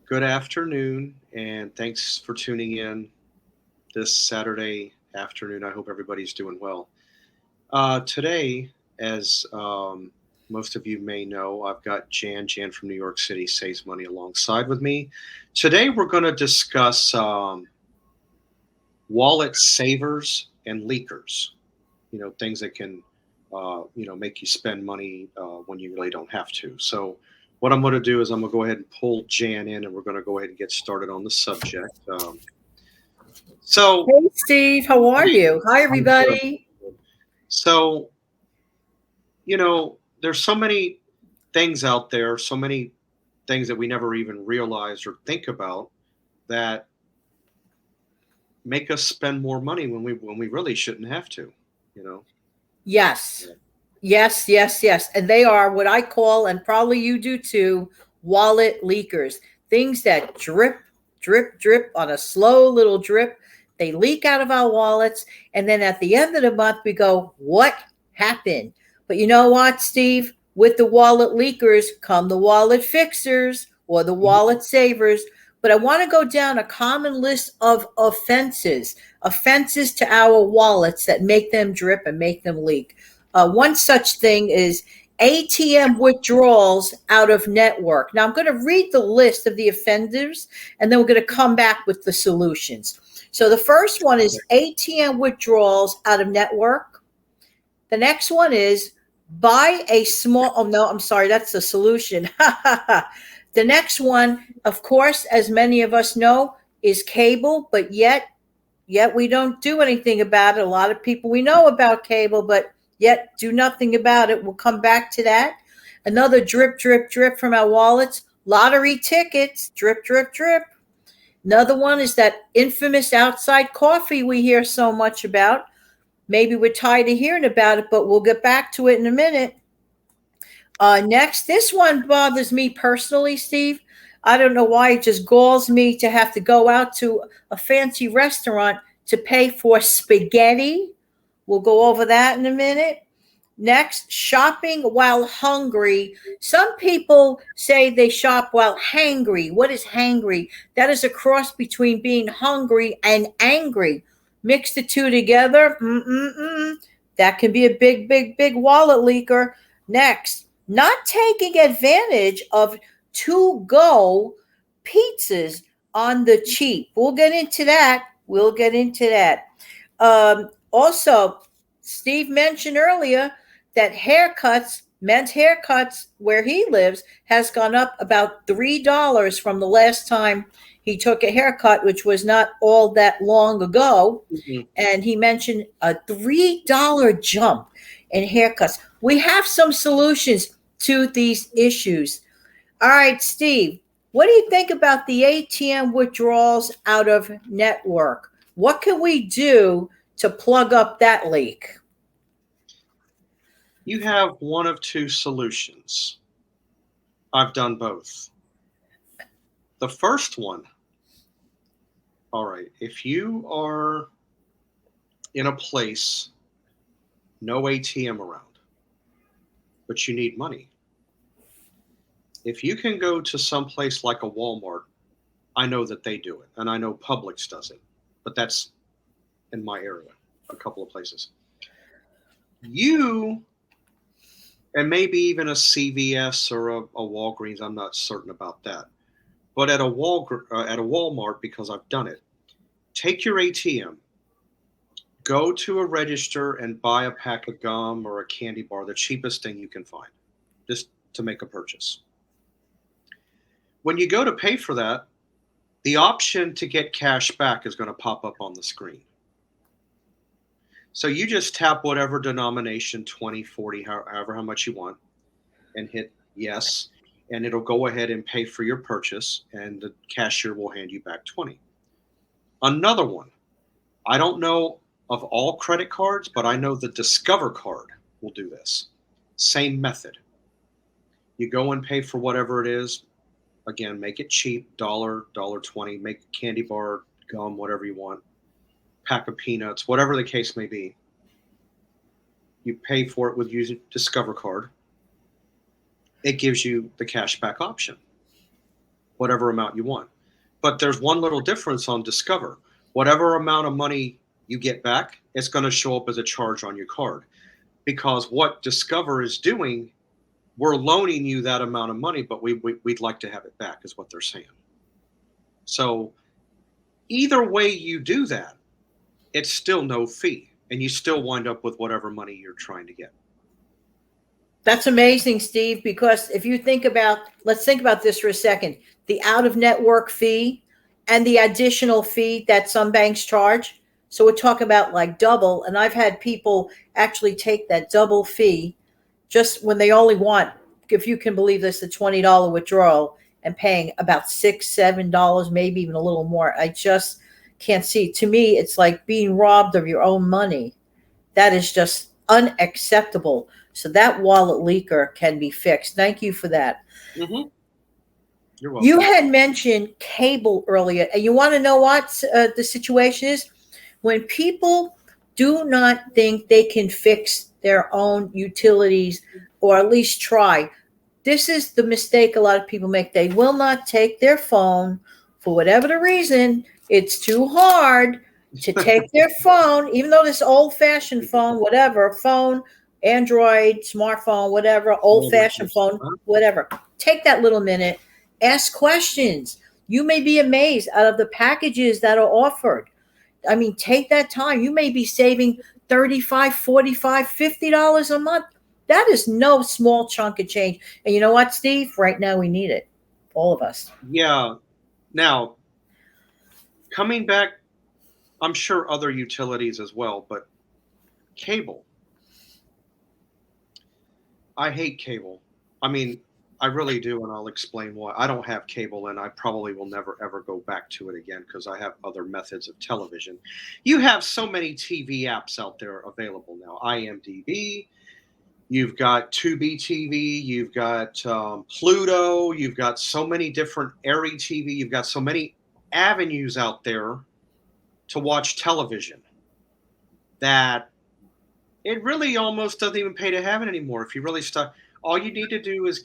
Good afternoon, and thanks for tuning in this Saturday afternoon. I hope everybody's doing well. Today, as most of you may know, I've got Jan from New York City Saves Money alongside with me. Today, we're going to discuss wallet savers and leakers. Things that can, make you spend money when you really don't have to. So, what I'm going to do is I'm going to go ahead and pull Jan in, and we're going to go ahead and get started on the subject. So, Hey, Steve, how are you? Hi, I'm good. everybody. So, there's so many things out there, so many things that we never even realize or think about that make us spend more money when we really shouldn't have to. You know. Yes, yes, yes, yes. And they are what I call, and probably you do too, wallet leakers. Things that drip, drip, drip on a slow little drip. They leak out of our wallets. And then at the end of the month, we go, what happened? But you know what, Steve? With the wallet leakers come the wallet fixers or the wallet savers. But I want to go down a common list of offenses to our wallets that make them drip and make them leak. One such thing is ATM withdrawals out of network. Now, I'm going to read the list of the offenders and then we're going to come back with the solutions. So, the first one is ATM withdrawals out of network. The next one is buy a small, oh no, I'm sorry, that's the solution. The next one, of course, as many of us know, is cable, but yet we don't do anything about it. A lot of people we know about cable, but yet do nothing about it. We'll come back to that. Another drip, drip, drip from our wallets. Lottery tickets, drip, drip, drip. Another one is that infamous outside coffee we hear so much about. Maybe we're tired of hearing about it, but we'll get back to it in a minute. Next, this one bothers me personally, Steve. I don't know why it just galls me to have to go out to a fancy restaurant to pay for spaghetti. We'll go over that in a minute. Next, shopping while hungry. Some people say they shop while hangry. What is hangry? That is a cross between being hungry and angry. Mix the two together. That can be a big, big, big wallet leaker. Next, not taking advantage of to go pizzas on the cheap. We'll get into that. We'll get into that. Also, Steve mentioned earlier that haircuts, men's haircuts where he lives, has gone up about $3 from the last time he took a haircut, which was not all that long ago. Mhm. And he mentioned a $3 jump in haircuts. We have some solutions to these issues. All right, Steve, what do you think about the ATM withdrawals out of network? What can we do to plug up that leak? You have one of two solutions. I've done both. The first one, all right, if you are in a place, no ATM around, but you need money, if you can go to some place like a Walmart, I know that they do it, and I know Publix does it, but that's in my area, a couple of places. You and maybe even a CVS or a Walgreens, I'm not certain about that, but at a Walmart, because I've done it, take your ATM, go to a register and buy a pack of gum or a candy bar, the cheapest thing you can find, just to make a purchase. When you go to pay for that, the option to get cash back is going to pop up on the screen. So you just tap whatever denomination, 20, 40, however how much you want, and hit yes, and it'll go ahead and pay for your purchase, and the cashier will hand you back 20. Another one, I don't know of all credit cards, but I know the Discover card will do this. Same method. You go and pay for whatever it is. Again, make it cheap, dollar 20, make a candy bar, gum, whatever you want, pack of peanuts, whatever the case may be. You pay for it with using Discover card. It gives you the cashback option. whatever amount you want. But there's one little difference on Discover. Whatever amount of money you get back, it's going to show up as a charge on your card. Because what Discover is doing, we're loaning you that amount of money, but we'd like to have it back, is what they're saying. So either way you do that, it's still no fee, and you still wind up with whatever money you're trying to get. That's amazing, Steve, because if you think about, let's think about this for a second, the out of network fee and the additional fee that some banks charge. So we're talking about like double. And I've had people actually take that double fee just when they only want, if you can believe this, the $20 withdrawal and paying about $6, $7, maybe even a little more. I just can't see. To me, it's like being robbed of your own money. That is just unacceptable. So that wallet leaker can be fixed. Thank you for that. Mm-hmm. You're welcome. You had mentioned cable earlier, and you want to know what the situation is? When people do not think they can fix their own utilities, or at least try, this is the mistake a lot of people make. They will not take their phone for whatever the reason. It's too hard to take their phone, even though this old-fashioned phone, whatever, phone, Android, smartphone, whatever, old-fashioned phone, whatever. Take that little minute, ask questions. You may be amazed out of the packages that are offered. I mean, take that time. You may be saving $35, $45, $50 a month. That is no small chunk of change. And you know what, Steve? Right now we need it. All of us. Yeah. Now, coming back, I'm sure other utilities as well, but cable. I hate cable. I mean, I really do, and I'll explain why. I don't have cable, and I probably will never, ever go back to it again because I have other methods of television. You have so many TV apps out there available now. IMDb, you've got Tubi TV, you've got Pluto, you've got so many different Airy TV, you've got so many avenues out there to watch television that it really almost doesn't even pay to have it anymore. If you really start, all you need to do is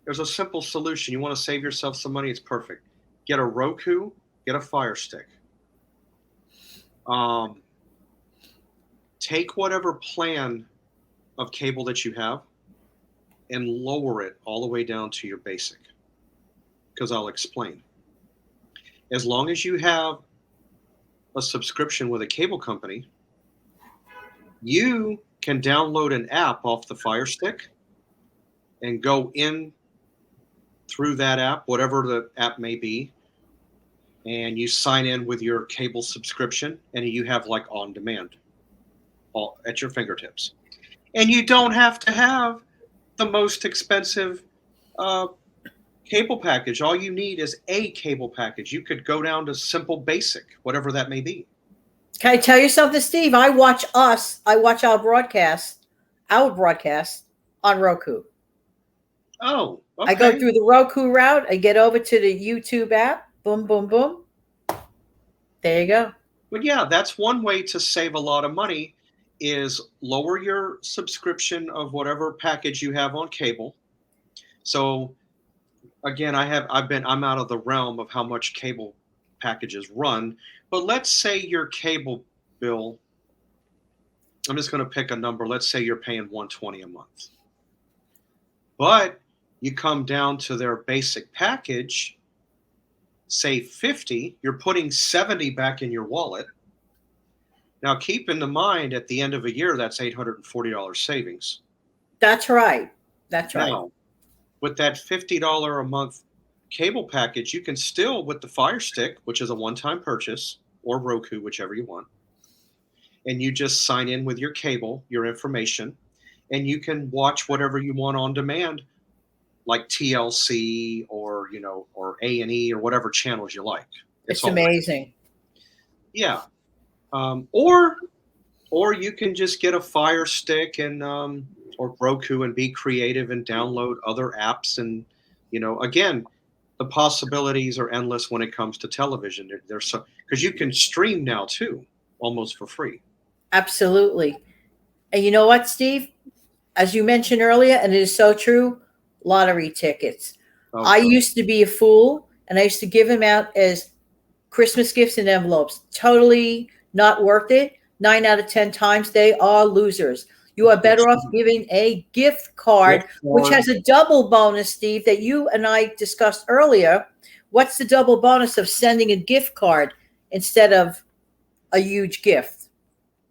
there's a simple solution. You want to save yourself some money, it's perfect. Get a Roku, get a Fire Stick. Take whatever plan of cable that you have and lower it all the way down to your basic. Because I'll explain. As long as you have a subscription with a cable company, you can download an app off the Fire Stick and go in through that app, whatever the app may be, and you sign in with your cable subscription, and you have like on demand all at your fingertips. And you don't have to have the most expensive cable package. All you need is a cable package. You could go down to simple basic, whatever that may be. Can I tell you something, Steve? I watch our broadcast on Roku. Oh, okay. I go through the Roku route. I get over to the YouTube app. Boom, boom, boom. There you go. But yeah, that's one way to save a lot of money is lower your subscription of whatever package you have on cable. So again, I'm out of the realm of how much cable packages run, but let's say your cable bill, I'm just going to pick a number. Let's say you're paying $120 a month. But you come down to their basic package, say $50, you're putting $70 back in your wallet. Now, keep in mind, at the end of a year, that's $840 savings. That's right. That's right. Now, with that $50 a month cable package, you can still, with the Fire Stick, which is a one-time purchase, or Roku, whichever you want, and you just sign in with your cable, your information, and you can watch whatever you want on demand, like TLC or or A&E or whatever channels you like. It's amazing. Yeah. Or you can just get a Fire Stick and or Roku and be creative and download other apps. And again, the possibilities are endless when it comes to television. There's so, because you can stream now too, almost for free. Absolutely. And you know what, Steve? As you mentioned earlier, and it is so true, lottery tickets. Oh, I God. used to be a fool, and I used to give them out as Christmas gifts in envelopes. Totally not worth it. 9 out of 10 times they are losers. You are better off giving a gift card, Gift which card. has a double bonus, Steve, that you and I discussed earlier. What's the double bonus of sending a gift card instead of a huge gift?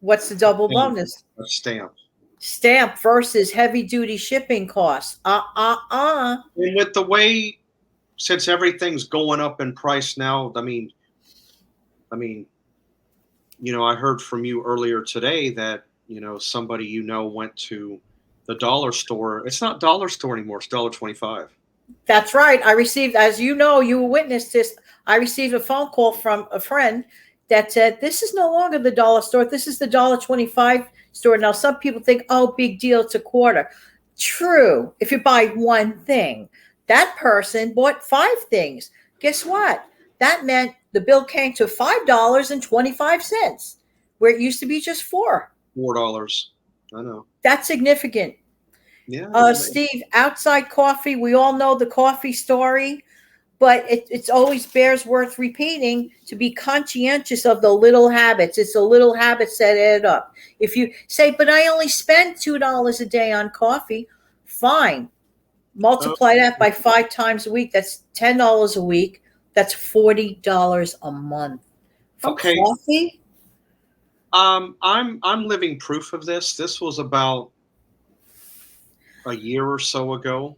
What's the double bonus? A stamp. Stamp versus heavy duty shipping costs. And with the way, since everything's going up in price now, I mean, I heard from you earlier today that, somebody went to the dollar store. It's not dollar store anymore. It's $1.25. That's right. I received, as you know, you witnessed this. I received a phone call from a friend that said, "This is no longer the dollar store. This is the $1.25 store." Now, some people think, "Oh, big deal. It's a quarter." True. If you buy one thing, that person bought 5 things. Guess what? That meant the bill came to $5.25, where it used to be just four. $4. I know. That's significant. Yeah. Steve, outside coffee, we all know the coffee story, but it's always bears worth repeating to be conscientious of the little habits. It's the little habits that add up. If you say, "But I only spend $2 a day on coffee," fine. Multiply that by 5 times a week. That's $10 a week. That's $40 a month for Okay. coffee. I'm living proof of this. This was about a year or so ago,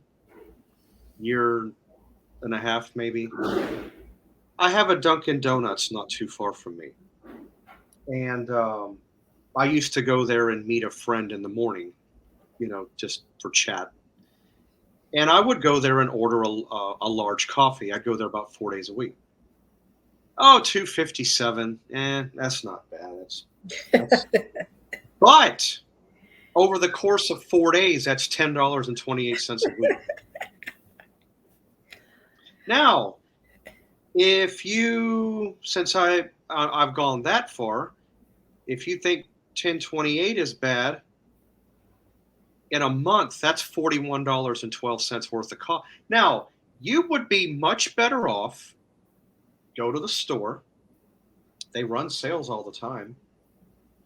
year and a half maybe. I have a Dunkin' Donuts not too far from me, and I used to go there and meet a friend in the morning, just for chat. And I would go there and order a large coffee. I'd go there about 4 days a week. Oh, 257. That's not bad. That's but over the course of 4 days, that's $10.28 a week. Now, since I've gone that far, if you think 1028 is bad, in a month, that's $41.12 worth of coffee. Now, you would be much better off, go to the store. They run sales all the time.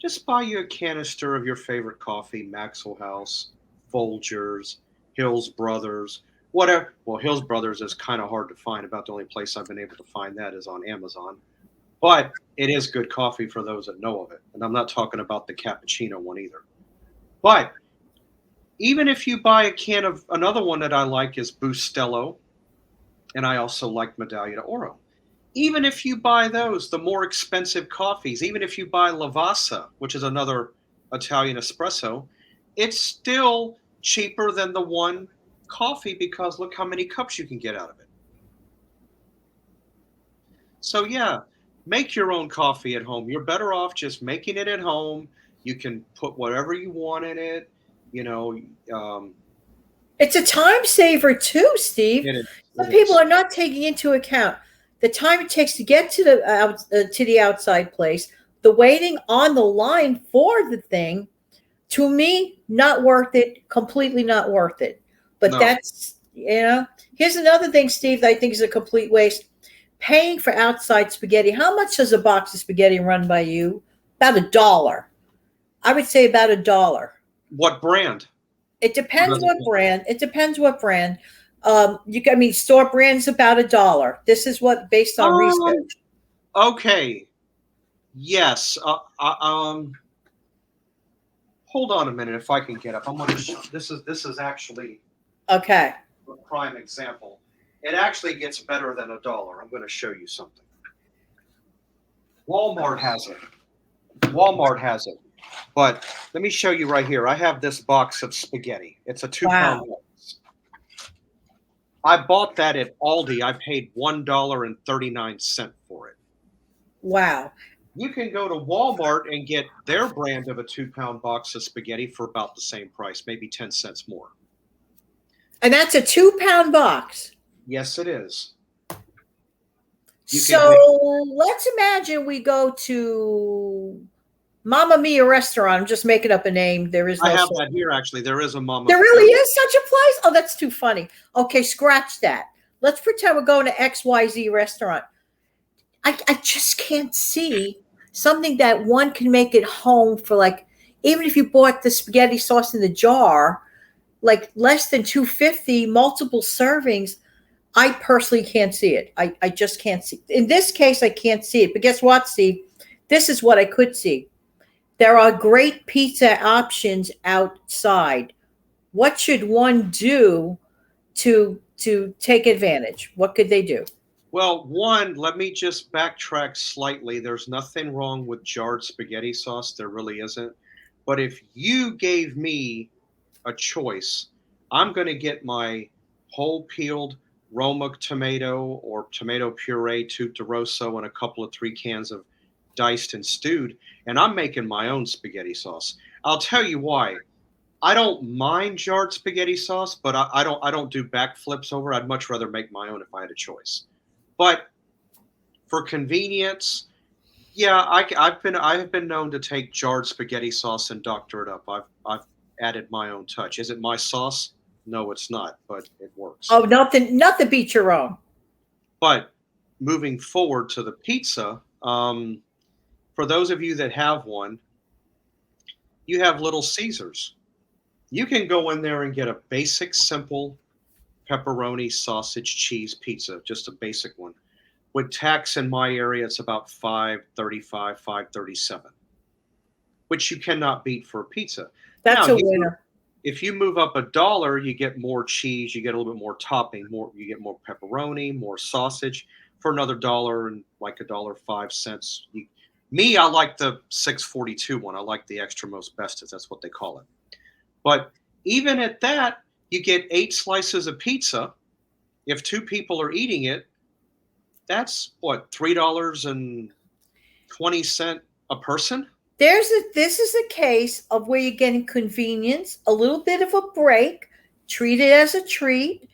Just buy you a canister of your favorite coffee, Maxwell House, Folgers, Hills Brothers, whatever. Well, Hills Brothers is kind of hard to find. About the only place I've been able to find that is on Amazon. But it is good coffee for those that know of it. And I'm not talking about the cappuccino one either. But even if you buy a can of, another one that I like is Bustelo, and I also like Medaglia d'Oro. Even if you buy those, the more expensive coffees, even if you buy Lavazza, which is another Italian espresso, it's still cheaper than the one coffee because look how many cups you can get out of it. So yeah, make your own coffee at home. You're better off just making it at home. You can put whatever you want in it. It's a time saver too, Steve. Some people are not taking into account the time it takes to get to the outside place, the waiting on the line for the thing. To me, not worth it. Completely not worth it. But No. that's Here's another thing, Steve, that I think is a complete waste. Paying for outside spaghetti. How much does a box of spaghetti run by you? About $1. I would say about $1. What brand? It depends what brand. Store brand's about $1. This is what based on research. Okay. Yes. Hold on a minute. If I can get up, I'm going to show. This is actually okay. A prime example. It actually gets better than $1. I'm going to show you something. Walmart has it. But let me show you right here. I have this box of spaghetti. It's a 2-pound box. I bought that at Aldi. I paid $1.39 for it. Wow. You can go to Walmart and get their brand of a 2-pound box of spaghetti for about the same price, maybe 10 cents more. And that's a 2-pound box. Yes, it is. So let's imagine we go to Mamma Mia restaurant. I'm just making up a name. There is no. I have that here actually. There is a Mamma. There really is such a place? Oh, that's too funny. Okay, scratch that. let's pretend we're going to XYZ restaurant. I just can't see something that one can make at home for like, even if you bought the spaghetti sauce in the jar, like less than 250, multiple servings. I personally can't see it. I just can't see. In this case, I can't see it. But guess what, Steve? This is what I could see. There are great pizza options outside. What should one do to take advantage? What could they do? Well, one, let me just backtrack slightly. There's nothing wrong with jarred spaghetti sauce. There really isn't. But if you gave me a choice, I'm going to get my whole peeled Roma tomato or tomato puree, tutto rosso, and a couple of 3 cans of diced and stewed, and I'm making my own spaghetti sauce. I'll tell you why. I don't mind jarred spaghetti sauce, but I don't do backflips over. I'd much rather make my own if I had a choice. But for convenience, yeah, I have been known to take jarred spaghetti sauce and doctor it up. I've added my own touch. Is it my sauce? No, it's not, but it works. Oh, nothing beats your own. But moving forward to the pizza, for those of you that have one, you have Little Caesars. You can go in there and get a basic, simple pepperoni, sausage, cheese pizza, just a basic one. With tax in my area, it's about $5.35, $5.37, which you cannot beat for a pizza. That's Now, a winner. if you move up $1, you get more cheese, you get a little bit more topping, you get more pepperoni, more sausage for another dollar and like $1.05. Me, I like the 642 one. I like the extra most bestest. That's what they call it. But even at that, you get 8 slices of pizza. If 2 people are eating it, that's what, $3.20 a person? This is a case of where you're getting convenience, a little bit of a break, treat it as a treat.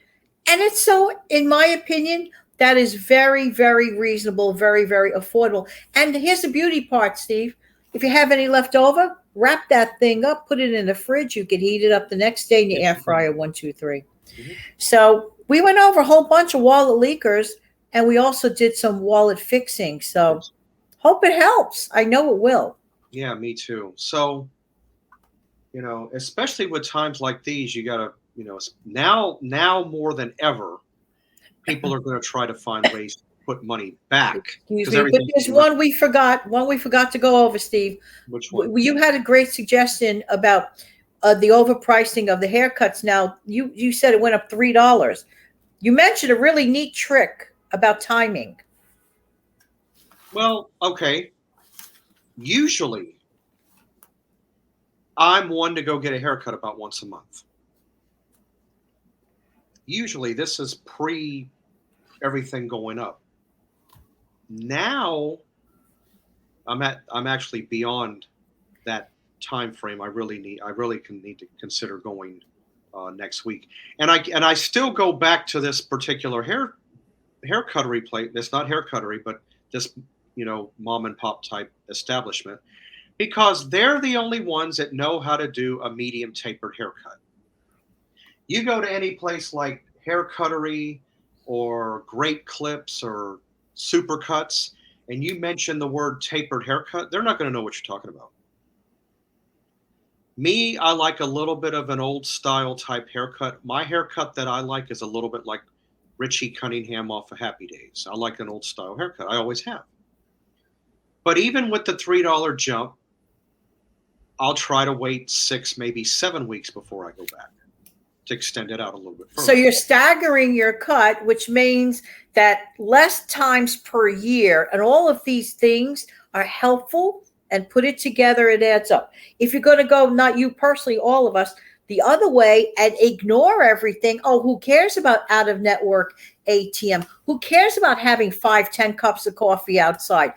And it's so, in my opinion, that is very, very reasonable, very, very affordable. And here's the beauty part, Steve. If you have any left over, wrap that thing up, put it in the fridge. You can heat it up the next day in your air fryer, 1, 2, 3. Mm-hmm. So we went over a whole bunch of wallet leakers, and we also did some wallet fixing. So hope it helps. I know it will. Yeah, me too. So, especially with times like these, you got to, now more than ever, people are going to try to find ways to put money back. Excuse me, but there's one we forgot to go over, Steve. Which one? You had a great suggestion about the overpricing of the haircuts. Now, you said it went up $3. You mentioned a really neat trick about timing. Well, okay. Usually, I'm one to go get a haircut about once a month. Usually, this is pre everything going up. Now, I'm actually beyond that time frame. I really need to consider going next week. And I still go back to this particular haircuttery place. It's not haircuttery, but this mom and pop type establishment, because they're the only ones that know how to do a medium tapered haircut. You go to any place like Haircuttery or Great Clips or Supercuts, and you mention the word tapered haircut, they're not going to know what you're talking about. Me, I like a little bit of an old style type haircut. My haircut that I like is a little bit like Richie Cunningham off of Happy Days. I like an old style haircut. I always have. But even with the $3 jump, I'll try to wait 6, maybe 7 weeks before I go back to extend it out a little bit further. So you're staggering your cut, which means that less times per year, and all of these things are helpful, and put it together, it adds up. If you're going to go, not you personally, all of us, the other way and ignore everything. Oh, who cares about out of network ATM? Who cares about having 5, 10 cups of coffee outside?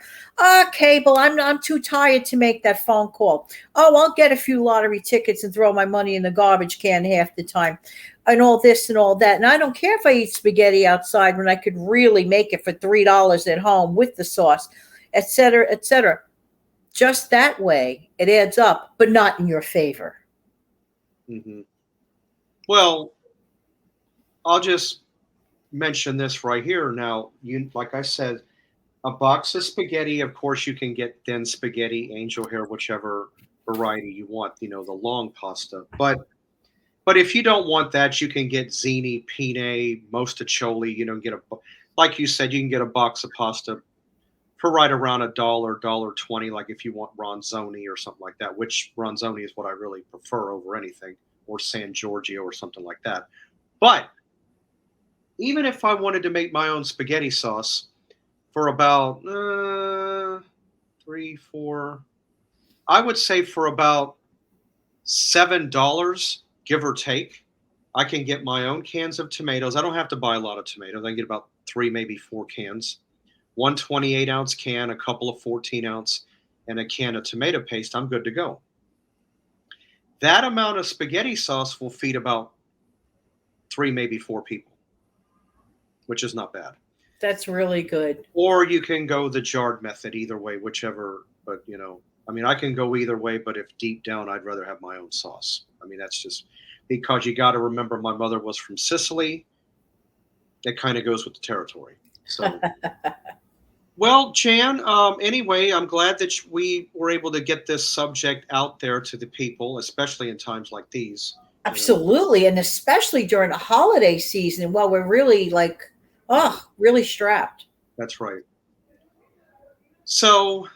Cable, I'm too tired to make that phone call. Oh, I'll get a few lottery tickets and throw my money in the garbage can half the time, and all this and all that. And I don't care if I eat spaghetti outside when I could really make it for $3 at home with the sauce, et cetera, et cetera. Just that way, it adds up, but not in your favor. Mm-hmm. Well, I'll just mention this right here. Now, like I said, a box of spaghetti. Of course, you can get thin spaghetti, angel hair, whichever variety you want. The long pasta. But if you don't want that, you can get ziti, penne, mostaccioli. Like you said, you can get a box of pasta for right around $1, $1.20. Like if you want ronzoni or something like that, which ronzoni is what I really prefer over anything, or San Giorgio or something like that. But even if I wanted to make my own spaghetti sauce for about three, four, I would say for about $7, give or take, I can get my own cans of tomatoes. I don't have to buy a lot of tomatoes. I can get about three, maybe four cans, one 28-ounce can, a couple of 14-ounce, and a can of tomato paste. I'm good to go. That amount of spaghetti sauce will feed about three, maybe four people, which is not bad. That's really good. Or you can go the jarred method, either way, whichever. But I mean, I can go either way. But if deep down, I'd rather have my own sauce. I mean, that's just because you got to remember, my mother was from Sicily. It kind of goes with the territory. So, well, Jan. Anyway, I'm glad that we were able to get this subject out there to the people, especially in times like these. Absolutely. And especially during the holiday season, while we're really really strapped. That's right. So,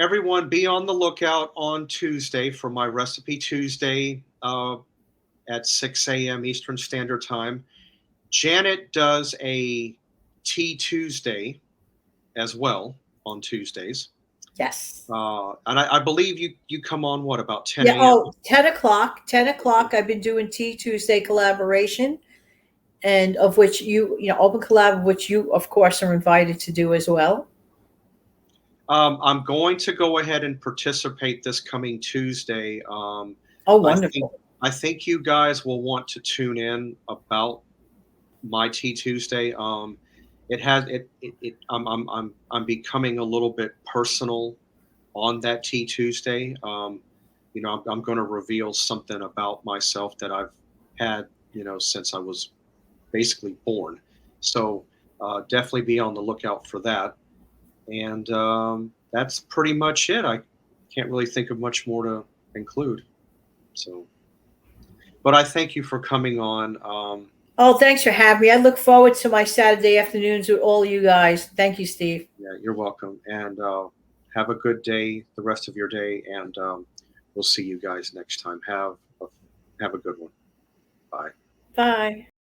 everyone be on the lookout on Tuesday for my Recipe Tuesday at 6 a.m. Eastern Standard Time. Janet does a Tea Tuesday as well on Tuesdays. Yes. And I believe you come on what, about 10 Yeah. a.m.? Oh, 10 o'clock. 10 o'clock. I've been doing Tea Tuesday collaboration, and of which open collab, which you, of course, are invited to do as well. I'm going to go ahead and participate this coming Tuesday. Oh, wonderful. I think you guys will want to tune in about my Tea Tuesday. It has it. I'm becoming a little bit personal on that Tea Tuesday. I'm going to reveal something about myself that I've had, since I was basically born. So definitely be on the lookout for that. And that's pretty much it. I can't really think of much more to include. So, but I thank you for coming on. Oh, thanks for having me. I look forward to my Saturday afternoons with all you guys. Thank you, Steve. Yeah, you're welcome. And have a good day, the rest of your day. And we'll see you guys next time. Have a good one. Bye. Bye.